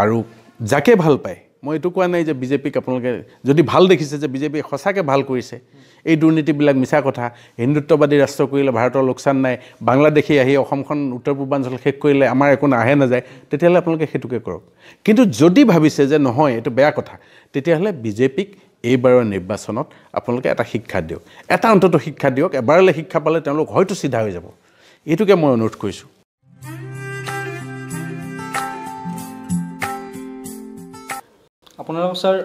আৰু যাকে ভাল পায় মই এইটো কোৱা নাই যে বিজেপিক আপোনালোকে যদি ভাল দেখিছে যে বিজেপিয়ে সঁচাকৈ ভাল কৰিছে এই দুৰ্নীতিবিলাক মিছা কথা হিন্দুত্ববাদী ৰাষ্ট্ৰ কৰিলে ভাৰতৰ লোকচান নাই বাংলাদেশী আহি অসমখন উত্তৰ পূৰ্বাঞ্চল শেষ কৰিলে আমাৰ একো আহে নাযায় তেতিয়াহ'লে আপোনালোকে সেইটোকে কৰক কিন্তু যদি ভাবিছে যে নহয় এইটো বেয়া কথা তেতিয়াহ'লে বিজেপিক এইবাৰৰ নিৰ্বাচনত আপোনালোকে এটা শিক্ষা দিয়ক এটা অন্তত শিক্ষা দিয়ক এবাৰলৈ শিক্ষা পালে তেওঁলোক হয়তো চিধা হৈ যাব এইটোকে মই অনুৰোধ কৰিছোঁ আপোনালোক স্যাৰ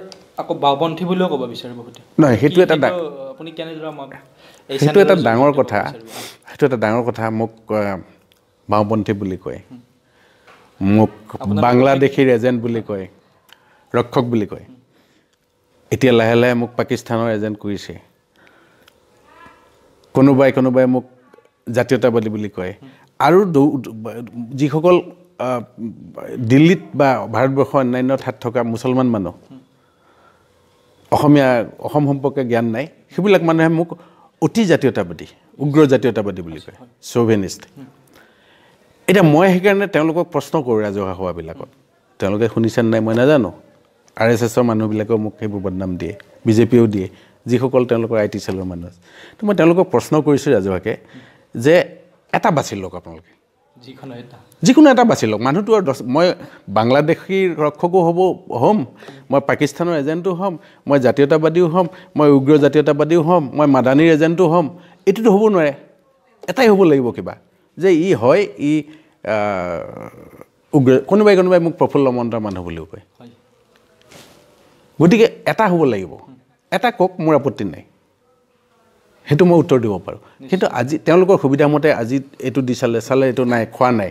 আকৌ বাওপন্থী বুলিও ক'ব বিচাৰে বহুতে নহয় সেইটো এটা আপুনি কেনেদৰে সেইটো এটা ডাঙৰ কথা সেইটো এটা ডাঙৰ কথা মোক বাওপন্থী বুলি কয় মোক বাংলাদেশীৰ এজেণ্ট বুলি কয় ৰক্ষক বুলি কয় এতিয়া লাহে লাহে মোক পাকিস্তানৰ এজেণ্ট কৰিছে কোনোবাই মোক জাতীয়তাবাদী বুলি কয় আৰু যিসকল দিল্লীত বা ভাৰতবৰ্ষৰ অন্যান্য ঠাইত থকা মুছলমান মানুহ অসম সম্পৰ্কে জ্ঞান নাই সেইবিলাক মানুহে মোক অতি জাতীয়তাবাদী উগ্ৰ জাতীয়তাবাদী বুলি কয় চৌভেনিষ্ট এতিয়া মই সেইকাৰণে তেওঁলোকক প্ৰশ্ন কৰোঁ ৰাজহুৱা সভাবিলাকত তেওঁলোকে শুনিছেনে নাই মই নাজানো RSSৰ মানুহবিলাকেও মোক সেইবোৰ বদনাম দিয়ে বিজেপিয়েও দিয়ে যিসকল তেওঁলোকৰ IT চেলৰ মানুহ আছে তো মই তেওঁলোকক প্ৰশ্ন কৰিছোঁ ৰাজহুৱাকে যে এটা বাছি লওক আপোনালোকে যিকোনো এটা বাছি লওক মানুহটো আৰু মই বাংলাদেশীৰ ৰক্ষকো হ'ম মই পাকিস্তানৰ এজেণ্টো হ'ম মই জাতীয়তাবাদীও হ'ম মই উগ্ৰ জাতীয়তাবাদীও হ'ম মই মাদানীৰ এজেণ্টো হ'ম এইটোতো হ'ব নোৱাৰে এটাই হ'ব লাগিব কিবা যে ই হয় ই উগ্ৰ কোনোবাই মোক প্ৰফুল্ল মন্ত্ৰৰ মানুহ বুলিও কয় গতিকে এটা হ'ব লাগিব এটা কওক মোৰ আপত্তি নাই সেইটো মই উত্তৰ দিব পাৰোঁ কিন্তু আজি তেওঁলোকৰ সুবিধা মতে আজি এইটো দি চালে এইটো নাই খোৱা নাই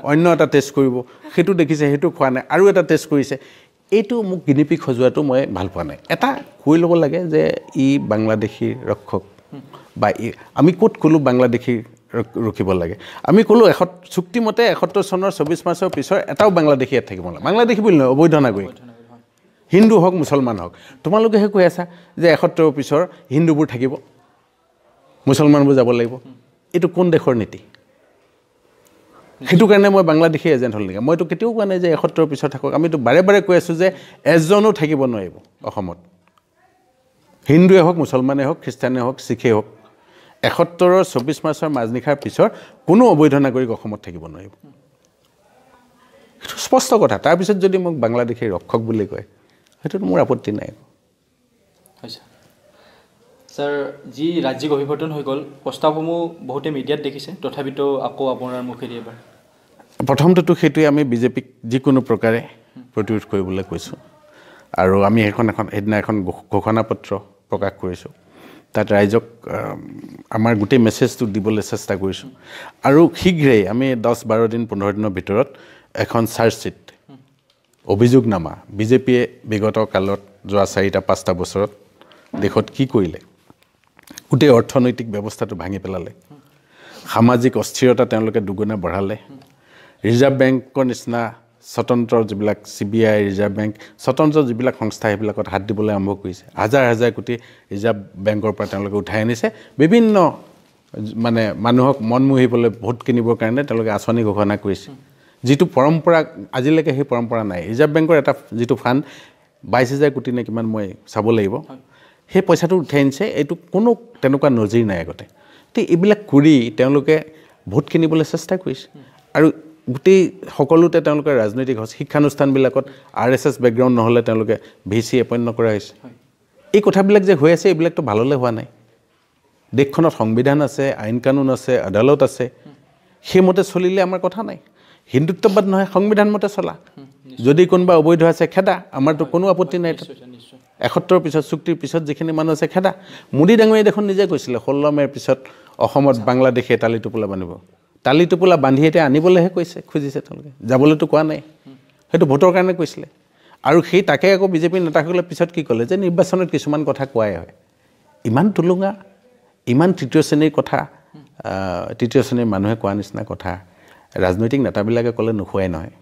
অন্য এটা টেষ্ট কৰিব সেইটো দেখিছে সেইটো খোৱা নাই আৰু এটা টেষ্ট কৰিছে এইটো মোক গিনিপিক সজোৱাটো মই ভাল পোৱা নাই এটা কৈ ল'ব লাগে যে ই বাংলাদেশীৰ ৰক্ষক বা আমি ক'ত ক'লোঁ বাংলাদেশীৰ ৰখিব লাগে আমি ক'লোঁ চুক্তিমতে 71 চনৰ 24 মাৰ্চৰ পিছৰ এটাও বাংলাদেশী ইয়াত থাকিব নালাগে বাংলাদেশী বুলি নহয় অবৈধ নাগৰিক হিন্দু হওক মুছলমান হওক তোমালোকেহে কৈ আছা যে 71 পিছৰ হিন্দুবোৰ থাকিব মুছলমানবোৰ যাব লাগিব এইটো কোন দেশৰ নীতি সেইটো কাৰণে মই বাংলাদেশী এজেণ্ট হ'ল নেকি মইতো কেতিয়াও কোৱা নাই যে 71 পিছত থাকক আমিতো বাৰে বাৰে কৈ আছোঁ যে এজনো থাকিব নোৱাৰিব অসমত হিন্দুৱে হওক মুছলমানে হওক খ্ৰীষ্টানে হওক শিখে হওক 71ৰ 24 মাৰ্চৰ মাজনিশাৰ পিছৰ কোনো অবৈধ নাগৰিক অসমত থাকিব নোৱাৰিব এইটো স্পষ্ট কথা তাৰপিছত যদি মোক বাংলাদেশী ৰক্ষক বুলি কয় সেইটোতো মোৰ আপত্তি নাই হৈছে স্যাৰ যি ৰাজ্যিক অভিৱৰ্তন হৈ গ'ল প্ৰস্তাৱসমূহ বহুতে মিডিয়াত দেখিছে তথাপিতো আকৌ আপোনাৰ মুখেদি এবাৰ প্ৰথমটো সেইটোৱে আমি বিজেপিক যিকোনো প্ৰকাৰে প্ৰতিৰোধ কৰিবলৈ কৈছোঁ আৰু আমি সেইদিনা এখন ঘোষণা পত্ৰ প্ৰকাশ কৰিছোঁ তাত ৰাইজক আমাৰ গোটেই মেছেজটো দিবলৈ চেষ্টা কৰিছোঁ আৰু শীঘ্ৰেই আমি 10-12 দিন 15 দিনৰ ভিতৰত এখন চাৰ্জশ্বীট অভিযোগনামা বিজেপিয়ে বিগত কালত যোৱা 4-5টা বছৰত দেশত কি কৰিলে গোটেই অৰ্থনৈতিক ব্যৱস্থাটো ভাঙি পেলালে সামাজিক অস্থিৰতা তেওঁলোকে দুগুণে বঢ়ালে ৰিজাৰ্ভ বেংকৰ নিচিনা স্বতন্ত্ৰ যিবিলাক CBI ৰিজাৰ্ভ বেংক স্বতন্ত্ৰ যিবিলাক সংস্থা সেইবিলাকত হাত দিবলৈ আৰম্ভ কৰিছে হাজাৰ কোটি ৰিজাৰ্ভ বেংকৰ পৰা তেওঁলোকে উঠাই আনিছে বিভিন্ন মানে মানুহক মন মুহিবলৈ ভোট কিনিবৰ কাৰণে তেওঁলোকে আঁচনি ঘোষণা কৰিছে যিটো পৰম্পৰা আজিলৈকে সেই পৰম্পৰা নাই ৰিজাৰ্ভ বেংকৰ এটা যিটো ফাণ্ড 22,000 কোটি নে কিমান মই চাব লাগিব সেই পইচাটো উঠাই আনিছে এইটো কোনো তেনেকুৱা নজিৰ নাই আগতে তো এইবিলাক কৰি তেওঁলোকে ভোট কিনিবলৈ চেষ্টা কৰিছে আৰু গোটেই সকলোতে তেওঁলোকে ৰাজনৈতিক শিক্ষানুষ্ঠানবিলাকত RSS বেকগ্ৰাউণ্ড নহ'লে তেওঁলোকে VC এপইণ্ট নকৰা হৈছে এই কথাবিলাক যে হৈ আছে এইবিলাকতো ভাললৈ হোৱা নাই দেশখনত সংবিধান আছে আইন কানুন আছে আদালত আছে সেইমতে চলিলে আমাৰ কথা নাই হিন্দুত্ববাদ নহয় সংবিধান মতে চলা যদি কোনোবা অবৈধ আছে খেদা আমাৰতো কোনো আপত্তি নাই 71 পিছত চুক্তিৰ পিছত যিখিনি মানুহ আছে খেদা মোদী ডাঙৰীয়াই দেখোন নিজে কৈছিলে 16 মেৰ পিছত অসমত বাংলাদেশে তালি টোপোলা বান্ধিব তালি টোপোলা বান্ধি এতিয়া আনিবলৈহে কৈছে খুজিছে তেওঁলোকে যাবলৈতো কোৱা নাই সেইটো ভোটৰ কাৰণে কৈছিলে আৰু সেই তাকে আকৌ বিজেপি নেতাসকলে পিছত কি ক'লে যে নিৰ্বাচনত কিছুমান কথা কোৱাই হয় ইমান তুলুঙা ইমান তৃতীয় শ্ৰেণীৰ কথা তৃতীয় শ্ৰেণীৰ মানুহে কোৱা নিচিনা কথা ৰাজনৈতিক নেতাবিলাকে ক'লে নোখোৱাই নহয়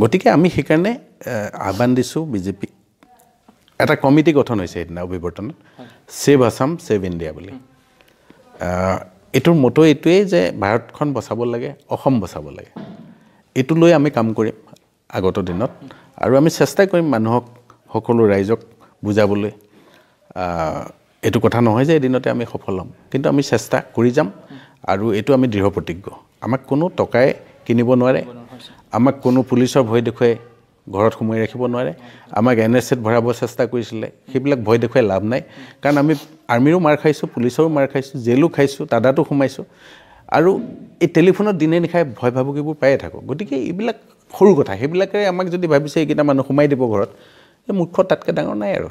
গতিকে আমি সেইকাৰণে আহ্বান দিছোঁ বিজেপিক এটা কমিটি গঠন হৈছে সেইদিনা অভিৱৰ্তনত সেভ আসাম সেভ ইণ্ডিয়া বুলি এইটোৰ মটো এইটোৱেই যে ভাৰতখন বচাব লাগে অসম বচাব লাগে এইটো লৈ আমি কাম কৰিম আগত দিনত আৰু আমি চেষ্টা কৰিম মানুহক সকলো ৰাইজক বুজাবলৈ এইটো কথা নহয় যে এদিনতে আমি সফল হ'ম কিন্তু আমি চেষ্টা কৰি যাম আৰু এইটো আমি দৃঢ় প্ৰতিজ্ঞ আমাক কোনো টকাই কিনিব নোৱাৰে আমাক কোনো পুলিচৰ ভয় দেখুৱাই ঘৰত সোমাই ৰাখিব নোৱাৰে আমাক NSAত ভৰাব চেষ্টা কৰিছিলে সেইবিলাক ভয় দেখুৱাই লাভ নাই কাৰণ আমি আৰ্মিৰো মাৰ খাইছোঁ পুলিচৰো মাৰ খাইছোঁ জেলো খাইছোঁ তাদাতো সোমাইছোঁ আৰু এই টেলিফোনত দিনে নিশাই ভয় ভাবুকিবোৰ পায়ে থাকোঁ গতিকে এইবিলাক সৰু কথা সেইবিলাকে আমাক যদি ভাবিছে এইকেইটা মানুহ সোমাই দিব ঘৰত এই মূৰ্খ তাতকৈ ডাঙৰ নাই আৰু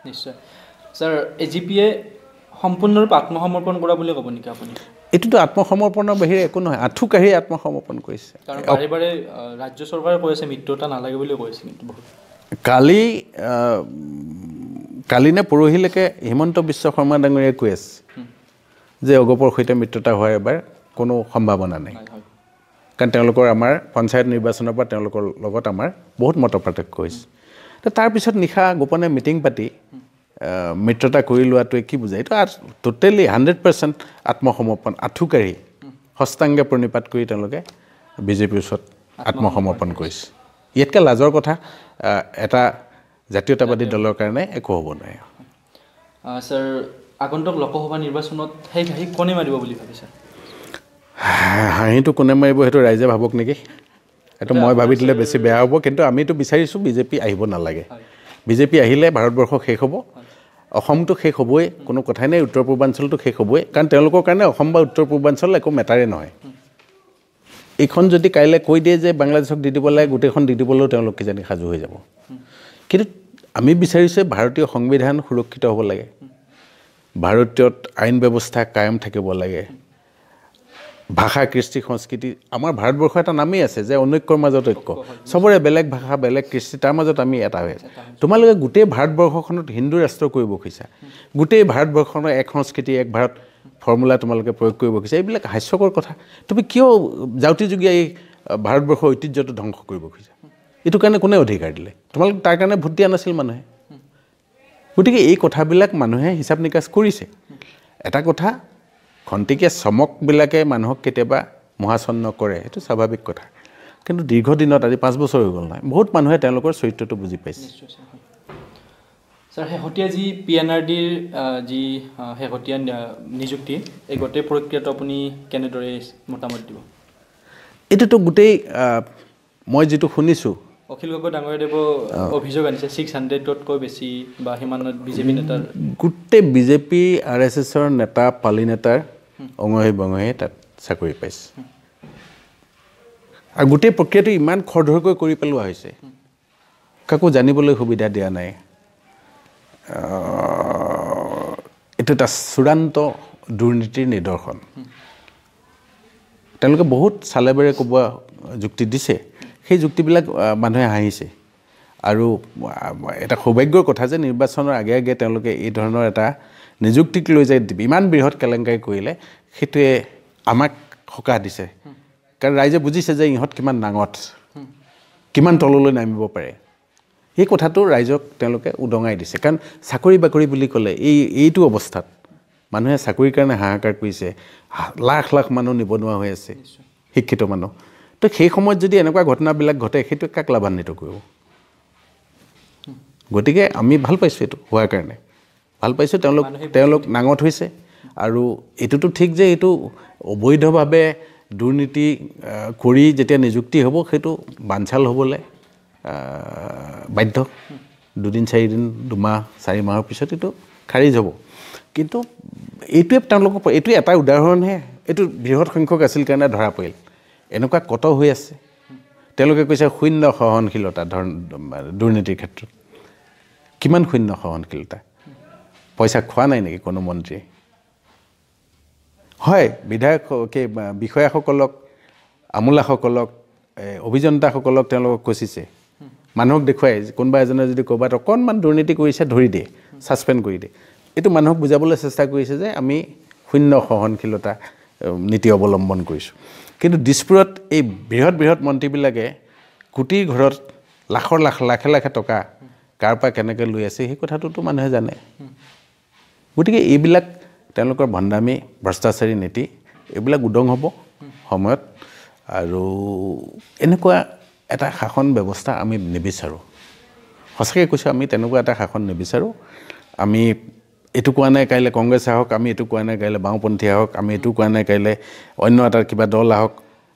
নিশ্চয় ছাৰ AGPয়ে সম্পূৰ্ণৰূপে আত্মসমৰ্পণ কৰা বুলি ক'ব নেকি আপুনি এইটোতো আত্মসমৰ্পণৰ বাহিৰে একো নহয় আঁঠু কাঢ়ি আত্মসমৰ্পণ কৰিছে কাৰণ বাৰে বাৰে ৰাজ্য চৰকাৰে কৈ আছে মিত্ৰতা নালাগে বুলি কৈছে কিন্তু বহুত কালি নে পৰহিলৈকে হিমন্ত বিশ্ব শৰ্মা ডাঙৰীয়াই কৈ আছে যে অগপৰ সৈতে মিত্ৰতা হোৱাৰ এবাৰ কোনো সম্ভাৱনা নাই কাৰণ তেওঁলোকৰ আমাৰ পঞ্চায়ত নিৰ্বাচনৰ পৰা তেওঁলোকৰ লগত আমাৰ বহুত মত পাৰ্থক্য হৈছে তো তাৰপিছত নিশা গোপনে মিটিং পাতি মিত্ৰতা কৰি লোৱাটোৱে কি বুজায় এইটো টোটেলি 100% আত্মসমৰ্পণ আঁঠু কাঢ়ি হস্তাংগে প্ৰণিপাত কৰি তেওঁলোকে বিজেপিৰ ওচৰত আত্মসমৰ্পণ কৰিছে ইয়াতকৈ লাজৰ কথা এটা জাতীয়তাবাদী দলৰ কাৰণে একো হ'ব নোৱাৰে ছাৰ আগন্তুক লোকসভা নিৰ্বাচনত সেই কোনে মাৰিব বুলি ভাবিছে হাঁহিটো কোনে মাৰিব সেইটো ৰাইজে ভাবক নেকি এইটো মই ভাবি দিলে বেছি বেয়া হ'ব কিন্তু আমিতো বিচাৰিছোঁ বিজেপি আহিব নালাগে বিজেপি আহিলে ভাৰতবৰ্ষ শেষ হ'ব অসমটো শেষ হ'বই কোনো কথাই নাই উত্তৰ পূৰ্বাঞ্চলটো শেষ হ'বই কাৰণ তেওঁলোকৰ কাৰণে অসম বা উত্তৰ পূৰ্বাঞ্চল একো মেটাৰে নহয় এইখন যদি কাইলৈ কৈ দিয়ে যে বাংলাদেশক দি দিব লাগে গোটেইখন দি দিবলৈও তেওঁলোক কিজানি সাজু হৈ যাব কিন্তু আমি বিচাৰিছোঁ ভাৰতীয় সংবিধান সুৰক্ষিত হ'ব লাগে ভাৰতীয়ত আইন ব্যৱস্থা কায়েম থাকিব লাগে ভাষা কৃষ্টি সংস্কৃতি আমাৰ ভাৰতবৰ্ষ এটা নামেই আছে যে অনৈক্যৰ মাজত ঐক্য চবৰে বেলেগ ভাষা বেলেগ কৃষ্টি তাৰ মাজত আমি এটা হৈ আছে তোমালোকে গোটেই ভাৰতবৰ্ষখনত হিন্দু ৰাষ্ট্ৰ কৰিব খুজিছা গোটেই ভাৰতবৰ্ষখনৰ এক সংস্কৃতি এক ভাৰত ফৰ্মুলা তোমালোকে প্ৰয়োগ কৰিব খুজিছা এইবিলাক হাস্যকৰ কথা তুমি কিয় যাউতি যুগীয়া এই ভাৰতবৰ্ষৰ ঐতিহ্যটো ধ্বংস কৰিব খুজিছা এইটো কাৰণে কোনে অধিকাৰ দিলে তোমালোকে তাৰ কাৰণে ভোট দিয়া নাছিল মানুহে গতিকে এই কথাবিলাক মানুহে হিচাপ নিকাচ কৰিছে এটা কথা খন্তেকীয়া চমকবিলাকে মানুহক কেতিয়াবা মহাচন্ন কৰে এইটো স্বাভাৱিক কথা কিন্তু দীৰ্ঘদিনত আজি 5 বছৰ হৈ গ'ল নাই বহুত মানুহে তেওঁলোকৰ চৰিত্ৰটো বুজি পাইছে ছাৰ শেহতীয়া যি PNRDৰ যি শেহতীয়া নিযুক্তি এই গোটেই প্ৰক্ৰিয়াটো আপুনি কেনেদৰে মতামত দিব এইটোতো গোটেই মই যিটো শুনিছোঁ অখিল গগৈ ডাঙৰীয়াদেৱ অভিযোগ আনিছে 600তকৈ বেছি বা সিমানত বিজেপি নেতাৰ গোটেই বিজেপি RSSৰ নেতা পালি নেতাৰ অঙহী বঙহী তাত চাকৰি পাইছে আৰু গোটেই প্ৰক্ৰিয়াটো ইমান খৰধৰকৈ কৰি পেলোৱা হৈছে কাকো জানিবলৈ সুবিধা দিয়া নাই এইটো এটা চূড়ান্ত দুৰ্নীতিৰ নিদৰ্শন তেওঁলোকে বহুত চালেবেৰে কোৱা যুক্তি দিছে সেই যুক্তিবিলাক মানুহে হাঁহিছে আৰু এটা সৌভাগ্যৰ কথা যে নিৰ্বাচনৰ আগে আগে তেওঁলোকে এই ধৰণৰ এটা নিযুক্তিক লৈ যায় ইমান বৃহৎ কেলেংকাৰী কৰিলে সেইটোৱে আমাক সকাহ দিছে কাৰণ ৰাইজে বুজিছে যে ইহঁত কিমান ডাঙত কিমান তললৈ নামিব পাৰে এই কথাটো ৰাইজক তেওঁলোকে উদঙাই দিছে কাৰণ চাকৰি বাকৰি বুলি ক'লে এইটো অৱস্থাত মানুহে চাকৰিৰ কাৰণে হাহাকাৰ কৰিছে লাখ লাখ মানুহ নিবনুৱা হৈ আছে শিক্ষিত মানুহ তো সেই সময়ত যদি এনেকুৱা ঘটনাবিলাক ঘটে সেইটো কাক লাভান্বিত কৰিব গতিকে আমি ভাল পাইছোঁ এইটো হোৱাৰ কাৰণে ভাল পাইছোঁ তেওঁলোক নাঙত হৈছে আৰু এইটোতো ঠিক যে এইটো অবৈধভাৱে দুৰ্নীতি কৰি যেতিয়া নিযুক্তি হ'ব সেইটো বাঞ্চাল হ'বলৈ বাধ্য 2 দিন 4 দিন 2 মাহ 4 মাহৰ পিছত এইটো খাৰিজ হ'ব কিন্তু এইটোৱে তেওঁলোকৰ এইটো এটা উদাহৰণহে এইটো বৃহৎ সংখ্যক আছিল কাৰণে ধৰা পৰিল এনেকুৱা কত হৈ আছে তেওঁলোকে কৈছে শূন্য সহনশীলতা দুৰ্নীতিৰ ক্ষেত্ৰত কিমান শূন্য সহনশীলতা পইচা খোৱা নাই নেকি কোনো মন্ত্ৰী হয় বিধায়ক বিষয়াসকলক আমোলাসকলক অভিযন্তাসকলক তেওঁলোকক কৈছে মানুহক দেখুৱাই কোনোবা এজনে যদি ক'ৰবাত অকণমান দুৰ্নীতি কৰিছে ধৰি দিয়ে ছাছপেণ্ড কৰি দিয়ে এইটো মানুহক বুজাবলৈ চেষ্টা কৰিছে যে আমি শূন্য সহনশীলতা নীতি অৱলম্বন কৰিছোঁ কিন্তু দিছপুৰত এই বৃহৎ বৃহৎ মন্ত্ৰীবিলাকে কোটিৰ ঘৰত লাখৰ লাখে লাখে টকা কাৰ পৰা কেনেকৈ লৈ আছে সেই কথাটোতো মানুহে জানে গতিকে এইবিলাক তেওঁলোকৰ ভণ্ডামী ভ্ৰষ্টাচাৰী নীতি এইবিলাক উদং হ'ব সময়ত আৰু এনেকুৱা এটা শাসন ব্যৱস্থা আমি নিবিচাৰোঁ সঁচাকৈ কৈছোঁ আমি তেনেকুৱা এটা শাসন নিবিচাৰোঁ আমি এইটো কোৱা নাই কাইলৈ কংগ্ৰেছ আহক আমি এইটো কোৱা নাই কাইলৈ বাওঁপন্থী আহক আমি এইটো কোৱা নাই কাইলৈ অন্য এটা কিবা দল আহক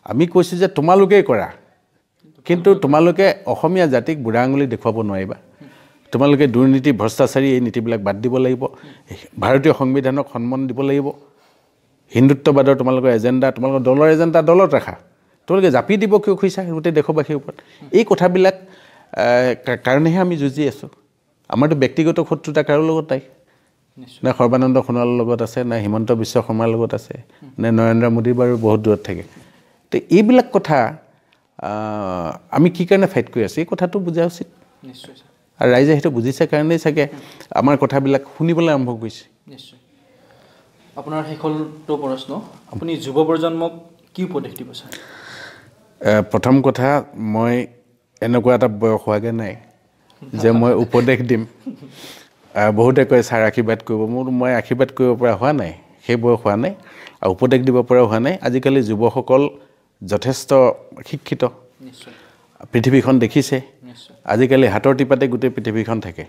আমি কৈছোঁ যে তোমালোকেই কৰা কিন্তু তোমালোকে অসমীয়া জাতিক বুঢ়া আঙুলি দেখুৱাব নোৱাৰিবা তোমালোকে দুৰ্নীতি ভ্ৰষ্টাচাৰী এই নীতিবিলাক বাদ দিব লাগিব ভাৰতীয় সংবিধানক সন্মান দিব লাগিব হিন্দুত্ববাদৰ তোমালোকৰ এজেণ্ডা তোমালোকৰ দলৰ এজেণ্ডা দলত ৰাখা তোমালোকে জাপি দিব কিয় খুজিছা গোটেই দেশবাসীৰ ওপৰত এই কথাবিলাক কাৰণেহে আমি যুঁজি আছোঁ আমাৰতো ব্যক্তিগত শত্ৰুতা কাৰো লগত নাই নে সৰ্বানন্দ সোণোৱালৰ লগত আছে নে হিমন্ত বিশ্ব শৰ্মাৰ লগত আছে নে নৰেন্দ্ৰ মোদী বাৰু বহুত দূৰত থাকে তো এইবিলাক কথা আমি কি কাৰণে ফাইট কৰি আছোঁ এই কথাটো বুজা উচিত নিশ্চয় আৰু ৰাইজে সেইটো বুজিছে কাৰণেই চাগে আমাৰ কথাবিলাক শুনিবলৈ আৰম্ভ কৰিছে নিশ্চয় আপোনাৰ শেষৰটো প্ৰশ্ন আপুনি যুৱ প্ৰজন্মক কি উপদেশ দিব ছাৰ প্ৰথম কথা মই এনেকুৱা এটা বয়স হোৱাগৈ নাই যে মই উপদেশ দিম বহুতে কয় ছাৰ আশীৰ্বাদ কৰিব মই আশীৰ্বাদ কৰিব পৰা হোৱা নাই সেই বয়স হোৱা নাই আৰু উপদেশ দিব পৰা হোৱা নাই আজিকালি যুৱকসকল যথেষ্ট শিক্ষিত নিশ্চয় পৃথিৱীখন দেখিছে নিশ্চয় আজিকালি হাতৰ টিপাতে গোটেই পৃথিৱীখন থাকে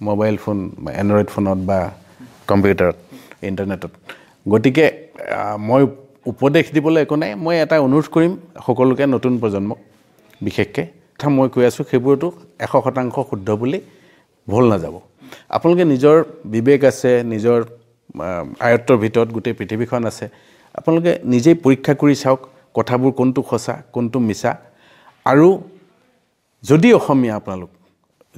মোবাইল ফোন এণ্ড্ৰইড ফোনত বা কম্পিউটাৰত ইণ্টাৰনেটত গতিকে মই উপদেশ দিবলৈ একো নাই মই এটা অনুৰোধ কৰিম সকলোকে নতুন প্ৰজন্মক বিশেষকৈ মই কৈ আছোঁ সেইবোৰতো 100% শুদ্ধ বুলি ভুল নাযাব আপোনালোকে নিজৰ বিবেক আছে নিজৰ আয়ত্তৰ ভিতৰত গোটেই পৃথিৱীখন আছে আপোনালোকে নিজেই পৰীক্ষা কৰি চাওক কথাবোৰ কোনটো সঁচা কোনটো মিছা আৰু যদি অসমীয়া আপোনালোক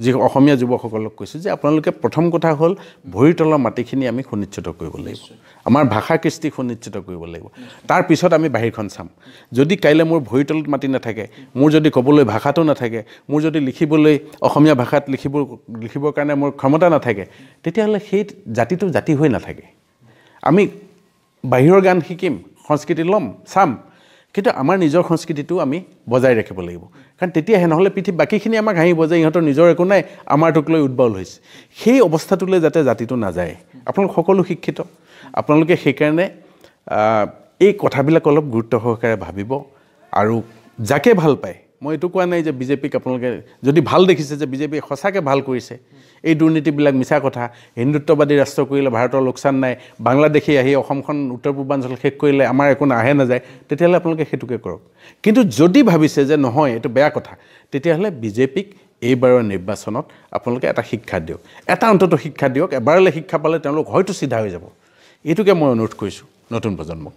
যি অসমীয়া যুৱকসকলক কৈছোঁ যে আপোনালোকে প্ৰথম কথা হ'ল ভৰিৰ তলৰ মাটিখিনি আমি সুনিশ্চিত কৰিব লাগিব আমাৰ ভাষা কৃষ্টি সুনিশ্চিত কৰিব লাগিব তাৰপিছত আমি বাহিৰখন চাম যদি কাইলৈ মোৰ ভৰিৰ তলত মাটি নাথাকে মোৰ যদি ক'বলৈ ভাষাটো নাথাকে মোৰ যদি লিখিবলৈ অসমীয়া ভাষাত লিখিবৰ কাৰণে মোৰ ক্ষমতা নাথাকে তেতিয়াহ'লে সেই জাতিটো জাতি হৈ নাথাকে আমি বাহিৰৰ গান শিকিম সংস্কৃতি ল'ম চাম কিন্তু আমাৰ নিজৰ সংস্কৃতিটো আমি বজাই ৰাখিব লাগিব কাৰণ তেতিয়াহে নহ'লে বাকীখিনি আমাক হাঁহিব যে ইহঁতৰ নিজৰ একো নাই আমাৰটোক লৈ উদ্বাউল হৈছে সেই অৱস্থাটোলৈ যাতে জাতিটো নাযায় আপোনালোক সকলো শিক্ষিত আপোনালোকে সেইকাৰণে এই কথাবিলাক অলপ গুৰুত্ব সহকাৰে ভাবিব আৰু যাকে ভাল পায় মই এইটো কোৱা নাই যে বিজেপিক আপোনালোকে যদি ভাল দেখিছে যে বিজেপিয়ে সঁচাকৈ ভাল কৰিছে এই দুৰ্নীতিবিলাক মিছা কথা হিন্দুত্ববাদী ৰাষ্ট্ৰ কৰিলে ভাৰতৰ লোকচান নাই বাংলাদেশী আহি অসমখন উত্তৰ পূৰ্বাঞ্চল শেষ কৰিলে আমাৰ একো আহে নাযায় তেতিয়াহ'লে আপোনালোকে সেইটোকে কৰক কিন্তু যদি ভাবিছে যে নহয় এইটো বেয়া কথা তেতিয়াহ'লে বিজেপিক এইবাৰৰ নিৰ্বাচনত আপোনালোকে এটা শিক্ষা দিয়ক এটা অন্তত শিক্ষা দিয়ক এবাৰলৈ শিক্ষা পালে তেওঁলোক হয়তো চিধা হৈ যাব এইটোকে মই অনুৰোধ কৰিছোঁ নতুন প্ৰজন্মক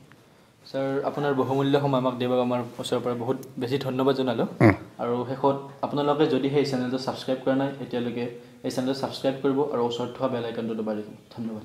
ছাৰ আপোনাৰ বহুমূল্য সময় আমাক দিব আমাৰ ওচৰৰ পৰা বহুত বেছি ধন্যবাদ জনালোঁ আৰু শেষত আপোনালোকে যদিহে এই চেনেলটো ছাবস্ক্ৰাইব কৰা নাই এতিয়ালৈকে এই চেনেলটো ছাবস্ক্ৰাইব কৰিব আৰু ওচৰত থকা বেল আইকনটো দবাই দিব ধন্যবাদ